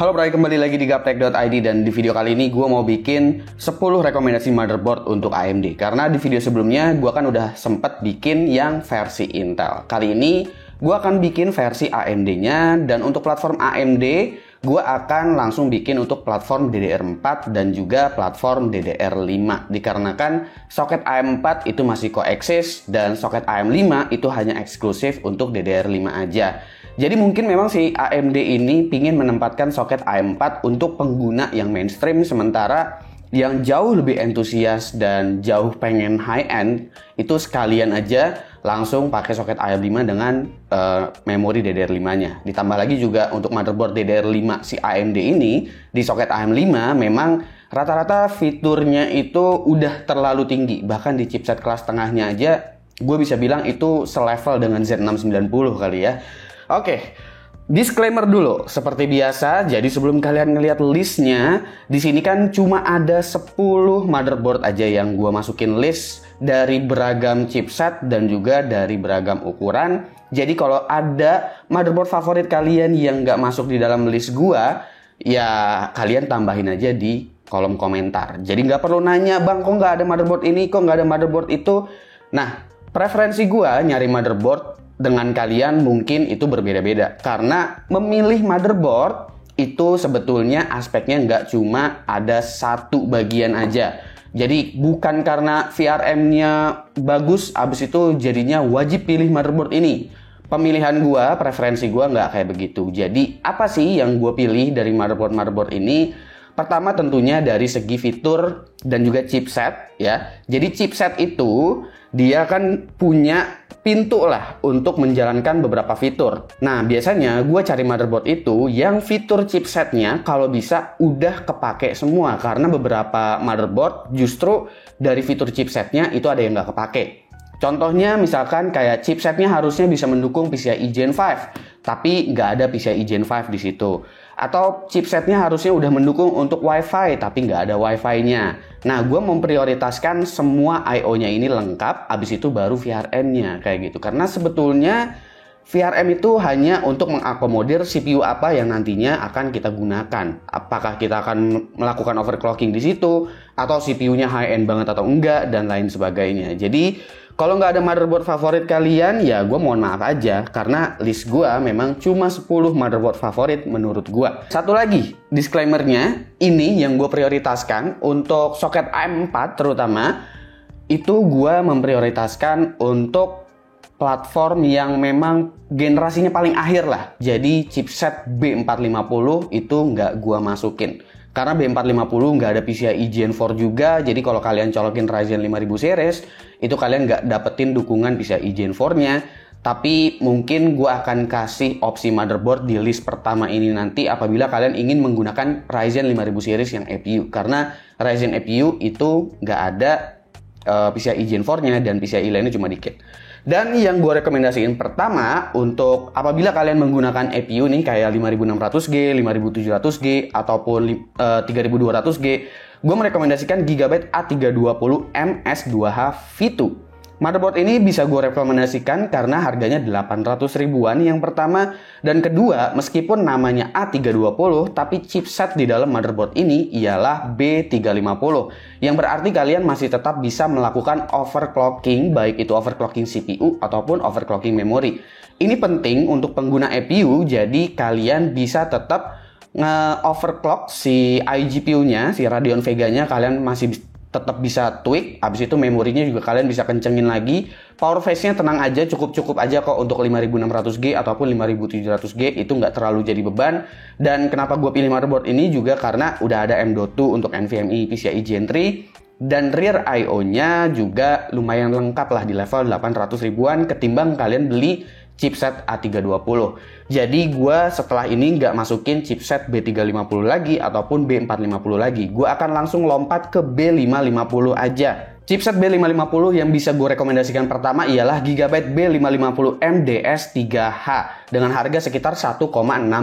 Halo Bray, kembali lagi di Gaptek.id dan di video kali ini gue mau bikin 10 rekomendasi motherboard untuk AMD. Karena di video sebelumnya gue kan udah sempet bikin yang versi Intel. Kali ini gue akan bikin versi AMD-nya, dan untuk platform AMD gue akan langsung bikin untuk platform DDR4 dan juga platform DDR5. Dikarenakan soket AM4 itu masih coexist dan soket AM5 itu hanya eksklusif untuk DDR5 aja. Jadi mungkin memang si AMD ini pingin menempatkan soket AM4 untuk pengguna yang mainstream, sementara yang jauh lebih antusias dan jauh pengen high-end itu sekalian aja langsung pakai soket AM5 dengan memori DDR5-nya. Ditambah lagi juga untuk motherboard DDR5 si AMD ini di soket AM5 memang rata-rata fiturnya itu udah terlalu tinggi. Bahkan di chipset kelas tengahnya aja gue bisa bilang itu selevel dengan Z690 kali ya. Oke, disclaimer dulu seperti biasa. Jadi sebelum kalian ngelihat listnya, di sini kan cuma ada 10 motherboard aja yang gua masukin list dari beragam chipset dan juga dari beragam ukuran. Jadi kalau ada motherboard favorit kalian yang nggak masuk di dalam list gua, ya kalian tambahin aja di kolom komentar. Jadi nggak perlu nanya, bang kok nggak ada motherboard ini, kok nggak ada motherboard itu. Nah, preferensi gua nyari motherboard dengan kalian mungkin itu berbeda-beda, karena memilih motherboard itu sebetulnya aspeknya nggak cuma ada satu bagian aja. Jadi bukan karena VRM-nya bagus abis itu jadinya wajib pilih motherboard ini. Pemilihan gua, preferensi gua nggak kayak begitu. Jadi apa sih yang gua pilih dari motherboard ini? Pertama tentunya dari segi fitur dan juga chipset ya. Jadi chipset itu dia kan punya pintu lah untuk menjalankan beberapa fitur. Nah, biasanya gue cari motherboard itu yang fitur chipsetnya kalau bisa udah kepake semua, karena beberapa motherboard justru dari fitur chipsetnya itu ada yang nggak kepake. Contohnya misalkan kayak chipsetnya harusnya bisa mendukung PCIe Gen 5, tapi nggak ada PCIe Gen 5 di situ. Atau chipsetnya harusnya udah mendukung untuk Wi-Fi, tapi nggak ada Wi-Fi-nya. Nah, gue memprioritaskan semua I/O-nya ini lengkap, abis itu baru VRM-nya kayak gitu. Karena sebetulnya VRM itu hanya untuk mengakomodir CPU apa yang nantinya akan kita gunakan. Apakah kita akan melakukan overclocking di situ, atau CPU-nya high-end banget atau enggak, dan lain sebagainya. Jadi kalau nggak ada motherboard favorit kalian, ya gue mohon maaf aja, karena list gue memang cuma 10 motherboard favorit menurut gue. Satu lagi, disclaimer-nya, ini yang gue prioritaskan untuk soket AM4 terutama, itu gue memprioritaskan untuk platform yang memang generasinya paling akhir lah. Jadi chipset B450 itu nggak gue masukin. Karena B450 nggak ada PCIe Gen 4 juga, jadi kalau kalian colokin Ryzen 5000 series, itu kalian nggak dapetin dukungan PCIe Gen 4-nya. Tapi mungkin gue akan kasih opsi motherboard di list pertama ini nanti apabila kalian ingin menggunakan Ryzen 5000 series yang APU. Karena Ryzen APU itu nggak ada PCIe Gen 4-nya dan PCIe lainnya cuma dikit. Dan yang gue rekomendasiin pertama untuk apabila kalian menggunakan APU nih kayak 5600G, 5700G ataupun 3200G, gue merekomendasikan Gigabyte A320 MS2H V2. Motherboard ini bisa gue rekomendasikan karena harganya 800 ribuan yang pertama, dan kedua meskipun namanya A320 tapi chipset di dalam motherboard ini ialah B350 yang berarti kalian masih tetap bisa melakukan overclocking, baik itu overclocking CPU ataupun overclocking memori. Ini penting untuk pengguna APU, jadi kalian bisa tetap nge-overclock si iGPU-nya, si Radeon Vega-nya kalian masih tetap bisa tweak, habis itu memorinya juga kalian bisa kencengin lagi. Power phase-nya tenang aja, cukup aja kok untuk 5600G ataupun 5700G, itu nggak terlalu jadi beban. Dan kenapa gue pilih motherboard ini juga karena udah ada M.2 untuk NVMe PCIe Gen 3, dan rear I/O-nya juga lumayan lengkap lah di level 800 ribuan ketimbang kalian beli chipset A320. Jadi gue setelah ini nggak masukin chipset B350 lagi ataupun B450 lagi. Gue akan langsung lompat ke B550 aja. Chipset B550 yang bisa gue rekomendasikan pertama ialah Gigabyte B550M DS3H dengan harga sekitar 1,6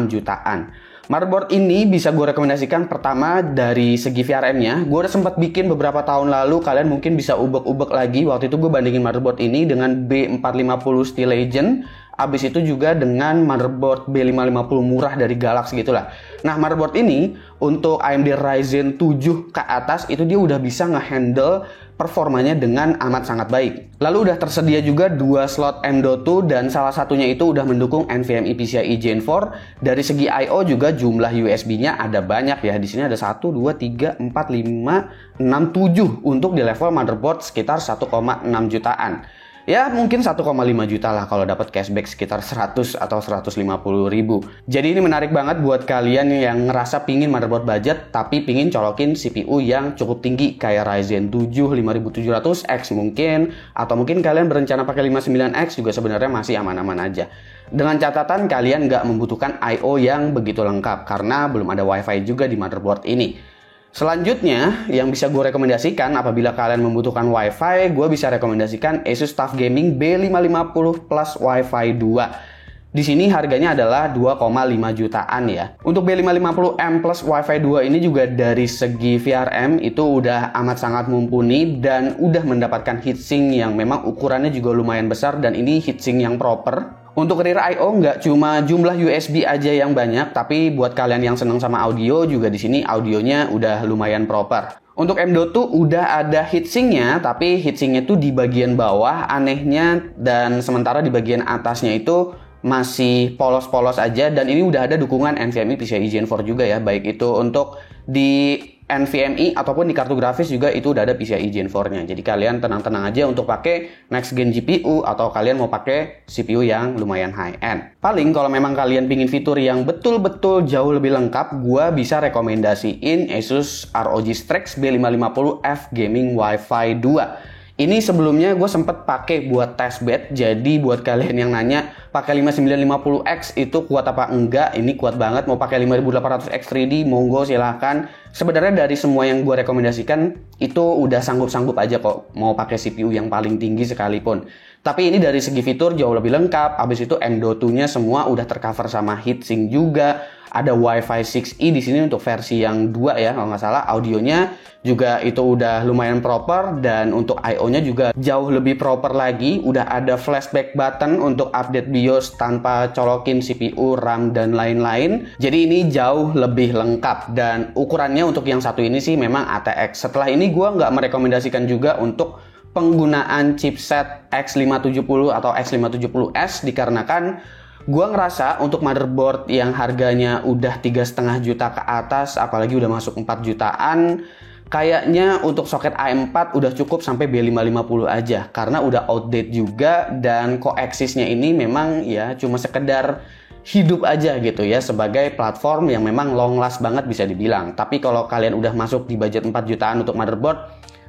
jutaan. Motherboard ini bisa gue rekomendasikan pertama dari segi VRM-nya. Gue udah sempat bikin beberapa tahun lalu, kalian mungkin bisa ubek-ubek lagi. Waktu itu gue bandingin motherboard ini dengan B450 Steel Legend Abis itu juga dengan motherboard B550 murah dari Galaxy gitulah. Nah, motherboard ini untuk AMD Ryzen 7 ke atas itu dia udah bisa ngehandle performanya dengan amat sangat baik. Lalu udah tersedia juga 2 slot M.2 dan salah satunya itu udah mendukung NVMe PCIe Gen 4. Dari segi I/O juga jumlah USB-nya ada banyak ya. Di sini ada 1, 2, 3, 4, 5, 6, 7 untuk di level motherboard sekitar 1,6 jutaan. Ya mungkin 1,5 juta lah kalau dapat cashback sekitar 100 atau 150 ribu. Jadi ini menarik banget buat kalian yang ngerasa pingin motherboard budget tapi pingin colokin CPU yang cukup tinggi kayak Ryzen 7 5700X mungkin, atau mungkin kalian berencana pakai 59X juga sebenarnya masih aman-aman aja. Dengan catatan kalian nggak membutuhkan I/O yang begitu lengkap karena belum ada WiFi juga di motherboard ini. Selanjutnya, yang bisa gue rekomendasikan apabila kalian membutuhkan WiFi, gue bisa rekomendasikan Asus TUF Gaming B550 Plus WiFi 2. Di sini harganya adalah 2,5 jutaan ya. Untuk B550M Plus WiFi 2 ini juga dari segi VRM itu udah amat sangat mumpuni dan udah mendapatkan heatsink yang memang ukurannya juga lumayan besar dan ini heatsink yang proper. Untuk rear I/O nggak cuma jumlah USB aja yang banyak, tapi buat kalian yang seneng sama audio juga di sini audionya udah lumayan proper. Untuk M.2 udah ada heatsinknya, tapi heatsinknya tuh di bagian bawah anehnya, dan sementara di bagian atasnya itu masih polos-polos aja, dan ini udah ada dukungan NVMe PCIe Gen 4 juga ya, baik itu untuk di NVMe ataupun di kartu grafis juga itu udah ada PCIe Gen 4-nya. Jadi kalian tenang-tenang aja untuk pakai next gen GPU atau kalian mau pakai CPU yang lumayan high end. Paling kalau memang kalian pingin fitur yang betul-betul jauh lebih lengkap, gua bisa rekomendasiin Asus ROG Strix B550F Gaming Wi-Fi 2. Ini sebelumnya gue sempet pakai buat testbed, jadi buat kalian yang nanya pakai 5950X itu kuat apa enggak, ini kuat banget. Mau pakai 5800X 3D, monggo silahkan. Sebenarnya dari semua yang gue rekomendasikan itu udah sanggup-sanggup aja kok, mau pakai CPU yang paling tinggi sekalipun. Tapi ini dari segi fitur jauh lebih lengkap, habis itu M.2-nya semua udah tercover sama heatsink juga. Ada Wi-Fi 6E di sini untuk versi yang 2 ya kalau nggak salah. Audionya juga itu udah lumayan proper, dan untuk I/O-nya juga jauh lebih proper lagi. Udah ada flashback button untuk update BIOS tanpa colokin CPU, RAM, dan lain-lain. Jadi ini jauh lebih lengkap, dan ukurannya untuk yang satu ini sih memang ATX. Setelah ini gue nggak merekomendasikan juga untuk penggunaan chipset X570 atau X570S dikarenakan gue ngerasa untuk motherboard yang harganya udah 3,5 juta ke atas, apalagi udah masuk 4 jutaan, kayaknya untuk soket AM4 udah cukup sampai B550 aja, karena udah outdated juga, dan coexist-nya ini memang ya cuma sekedar hidup aja gitu ya, sebagai platform yang memang long last banget bisa dibilang. Tapi kalau kalian udah masuk di budget 4 jutaan untuk motherboard,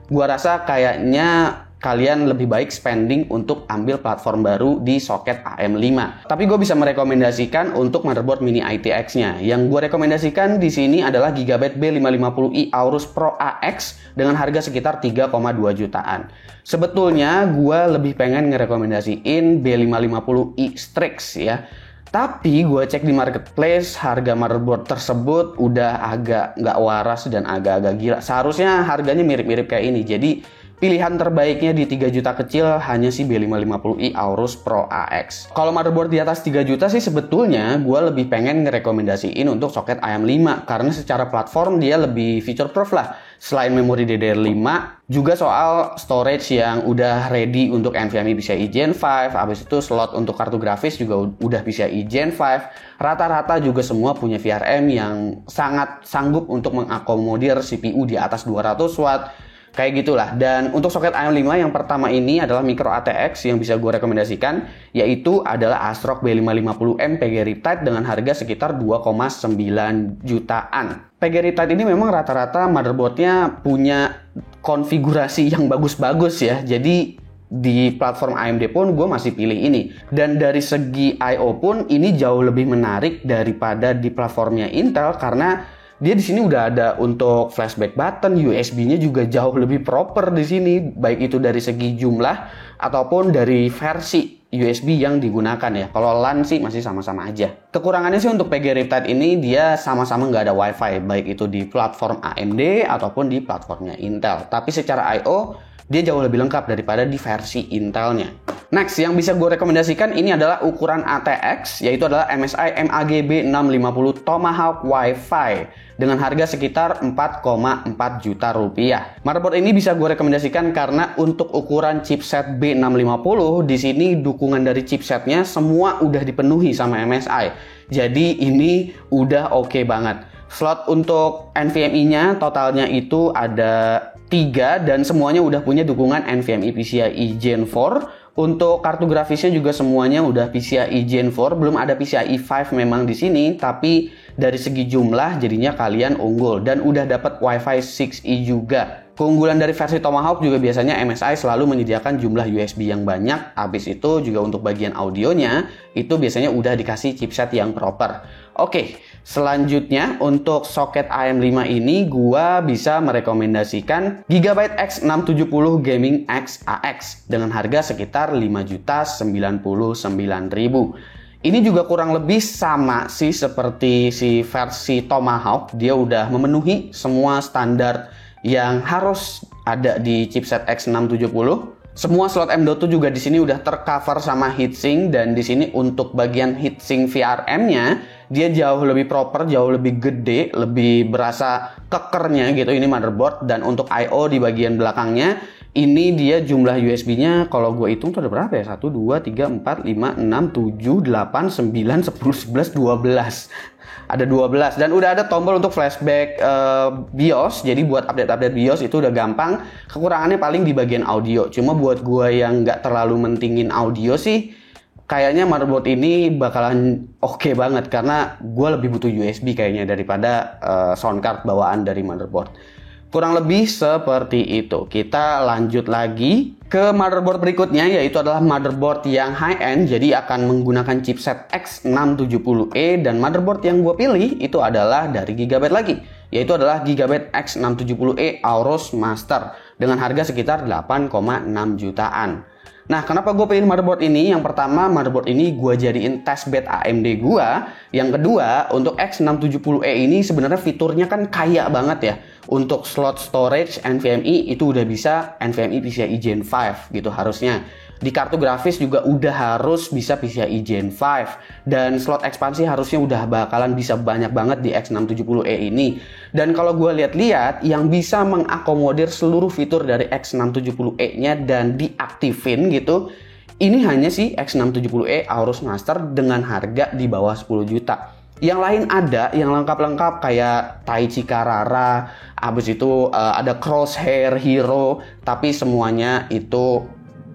gue rasa kayaknya kalian lebih baik spending untuk ambil platform baru di soket AM5. Tapi gue bisa merekomendasikan untuk motherboard mini ITX-nya. Yang gue rekomendasikan di sini adalah Gigabyte B550i Aorus Pro AX dengan harga sekitar 3,2 jutaan. Sebetulnya gue lebih pengen ngerekomendasiin B550i Strix ya. Tapi gue cek di marketplace, harga motherboard tersebut udah agak nggak waras dan agak-agak gila. Seharusnya harganya mirip-mirip kayak ini. Jadi pilihan terbaiknya di 3 juta kecil hanya si B550i Aorus Pro AX. Kalau motherboard di atas 3 juta sih sebetulnya gue lebih pengen ngerekomendasiin untuk soket AM5, karena secara platform dia lebih feature proof lah. Selain memori DDR5, juga soal storage yang udah ready untuk NVMe PCIe Gen 5, habis itu slot untuk kartu grafis juga udah PCIe Gen 5. Rata-rata juga semua punya VRM yang sangat sanggup untuk mengakomodir CPU di atas 200 watt. Kayak gitulah. Dan untuk soket AM5 yang pertama ini adalah micro ATX yang bisa gue rekomendasikan, yaitu adalah ASRock B550M PG Riptide dengan harga sekitar 2,9 jutaan. PG Riptide ini memang rata-rata motherboardnya punya konfigurasi yang bagus-bagus ya. Jadi di platform AMD pun gue masih pilih ini. Dan dari segi I/O pun ini jauh lebih menarik daripada di platformnya Intel, karena dia di sini udah ada untuk flashback button, USB-nya juga jauh lebih proper di sini, baik itu dari segi jumlah ataupun dari versi USB yang digunakan ya. Kalau LAN sih masih sama-sama aja. Kekurangannya sih untuk PG Riptide ini dia sama-sama nggak ada WiFi, baik itu di platform AMD ataupun di platformnya Intel. Tapi secara I/O dia jauh lebih lengkap daripada di versi Intelnya. Next, yang bisa gue rekomendasikan ini adalah ukuran ATX, yaitu adalah MSI MAGB 650 Tomahawk Wi-Fi dengan harga sekitar 4,4 juta rupiah. Motherboard ini bisa gue rekomendasikan karena untuk ukuran chipset B650 di sini dukungan dari chipsetnya semua udah dipenuhi sama MSI. Jadi ini udah oke banget. Slot untuk NVMe-nya totalnya itu ada 3 dan semuanya udah punya dukungan NVMe PCIe Gen 4. Untuk kartu grafisnya juga semuanya udah PCIe Gen 4, belum ada PCIe 5 memang di sini, tapi dari segi jumlah jadinya kalian unggul dan udah dapat Wi-Fi 6E juga. Keunggulan dari versi Tomahawk juga biasanya MSI selalu menyediakan jumlah USB yang banyak. Habis itu juga untuk bagian audionya itu biasanya udah dikasih chipset yang proper. Oke, selanjutnya untuk soket AM5 ini gua bisa merekomendasikan Gigabyte X670 Gaming X AX dengan harga sekitar 5.099.000. Ini juga kurang lebih sama sih seperti si versi Tomahawk. Dia udah memenuhi semua standar yang harus ada di chipset X670. Semua slot M.2 juga di sini udah tercover sama heatsink, dan di sini untuk bagian heatsink VRM-nya dia jauh lebih proper, jauh lebih gede, lebih berasa kekernya gitu ini motherboard. Dan untuk I/O di bagian belakangnya ini dia jumlah USB-nya kalau gue hitung tuh ada berapa ya? 1, 2, 3, 4, 5, 6, 7, 8, 9, 10, 11, 12. Ada 12 dan udah ada tombol untuk flashback BIOS. Jadi buat update-update BIOS itu udah gampang. Kekurangannya paling di bagian audio. Cuma buat gue yang nggak terlalu mentingin audio sih, kayaknya motherboard ini bakalan oke banget karena gue lebih butuh USB kayaknya daripada sound card bawaan dari motherboard. Kurang lebih seperti itu. Kita lanjut lagi ke motherboard berikutnya, yaitu adalah motherboard yang high-end. Jadi akan menggunakan chipset X670E, dan motherboard yang gue pilih itu adalah dari Gigabyte lagi, yaitu adalah Gigabyte X670E Aorus Master dengan harga sekitar 8,6 jutaan. Nah, kenapa gue pilih motherboard ini? Yang pertama, motherboard ini gue jadiin testbed AMD gue. Yang kedua, untuk X670E ini sebenarnya fiturnya kan kaya banget ya. Untuk slot storage NVMe itu udah bisa NVMe PCIe Gen 5 gitu harusnya. Di kartu grafis juga udah harus bisa PCIe Gen 5. Dan slot ekspansi harusnya udah bakalan bisa banyak banget di X670E ini. Dan kalau gue lihat-lihat, yang bisa mengakomodir seluruh fitur dari X670E-nya dan diaktifin gitu, ini hanya si X670E Aorus Master dengan harga di bawah 10 juta. Yang lain ada yang lengkap-lengkap kayak Taichi Carrara, habis itu ada Crosshair Hero, tapi semuanya itu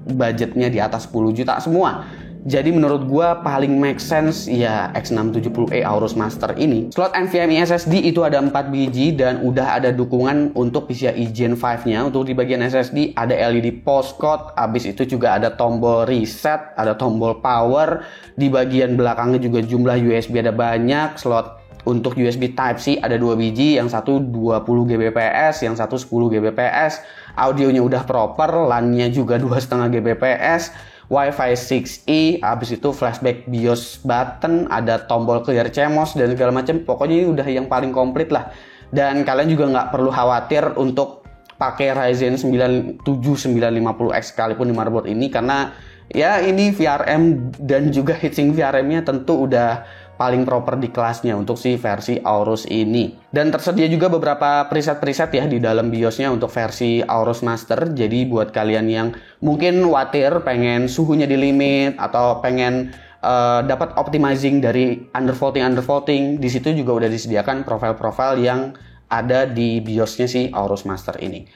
budgetnya di atas 10 juta semua. Jadi menurut gua paling make sense ya X670E Aorus Master ini. Slot NVMe SSD itu ada 4 biji dan udah ada dukungan untuk PCIe Gen 5-nya. Untuk di bagian SSD ada LED postcode, habis itu juga ada tombol reset, ada tombol power. Di bagian belakangnya juga jumlah USB ada banyak. Slot untuk USB Type-C ada 2 biji, yang satu 20 Gbps, yang satu 10 Gbps. Audionya udah proper, LAN-nya juga 2,5 Gbps. Wi-Fi 6E, habis itu flashback BIOS button, ada tombol clear CMOS dan segala macam. Pokoknya ini udah yang paling komplit lah. Dan kalian juga nggak perlu khawatir untuk pakai Ryzen 9 7950X sekalipun di motherboard ini, karena ya ini VRM dan juga heatsink VRM-nya tentu udah paling proper di kelasnya untuk si versi Aorus ini. Dan tersedia juga beberapa preset-preset ya di dalam BIOS-nya untuk versi Aorus Master. Jadi buat kalian yang mungkin khawatir pengen suhunya di limit atau pengen dapat optimizing dari undervolting, di situ juga udah disediakan profil-profil yang ada di BIOS-nya si Aorus Master ini.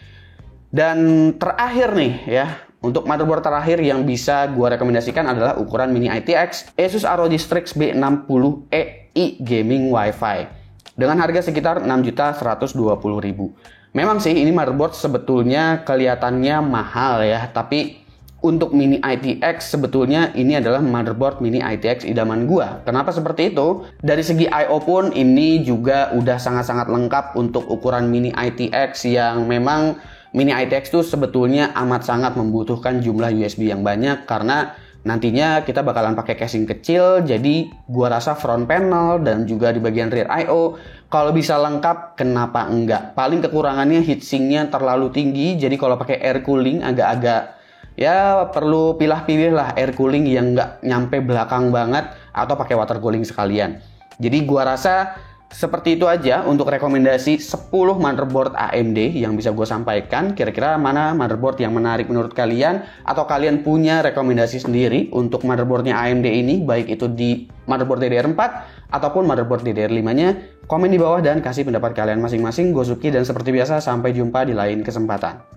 Dan terakhir nih ya, untuk motherboard terakhir yang bisa gue rekomendasikan adalah ukuran Mini ITX Asus ROG Strix B60EI Gaming Wi-Fi dengan harga sekitar 6.120.000. Memang sih ini motherboard sebetulnya kelihatannya mahal ya, tapi untuk Mini ITX sebetulnya ini adalah motherboard Mini ITX idaman gue. Kenapa seperti itu? Dari segi I/O pun ini juga udah sangat-sangat lengkap untuk ukuran Mini ITX, yang memang Mini ITX tuh sebetulnya amat sangat membutuhkan jumlah USB yang banyak karena Nantinya kita bakalan pakai casing kecil, jadi gua rasa front panel dan juga di bagian rear I/O kalau bisa lengkap, kenapa enggak? Paling kekurangannya heatsinknya terlalu tinggi, jadi kalau pakai air cooling agak-agak ya perlu pilih-pilih lah air cooling yang nggak nyampe belakang banget atau pakai water cooling sekalian. Jadi gua rasa seperti itu aja untuk rekomendasi 10 motherboard AMD yang bisa gue sampaikan. Kira-kira mana motherboard yang menarik menurut kalian? Atau kalian punya rekomendasi sendiri untuk motherboardnya AMD ini, baik itu di motherboard DDR4 ataupun motherboard DDR5-nya? Komen di bawah dan kasih pendapat kalian masing-masing. Gue Suki dan seperti biasa sampai jumpa di lain kesempatan.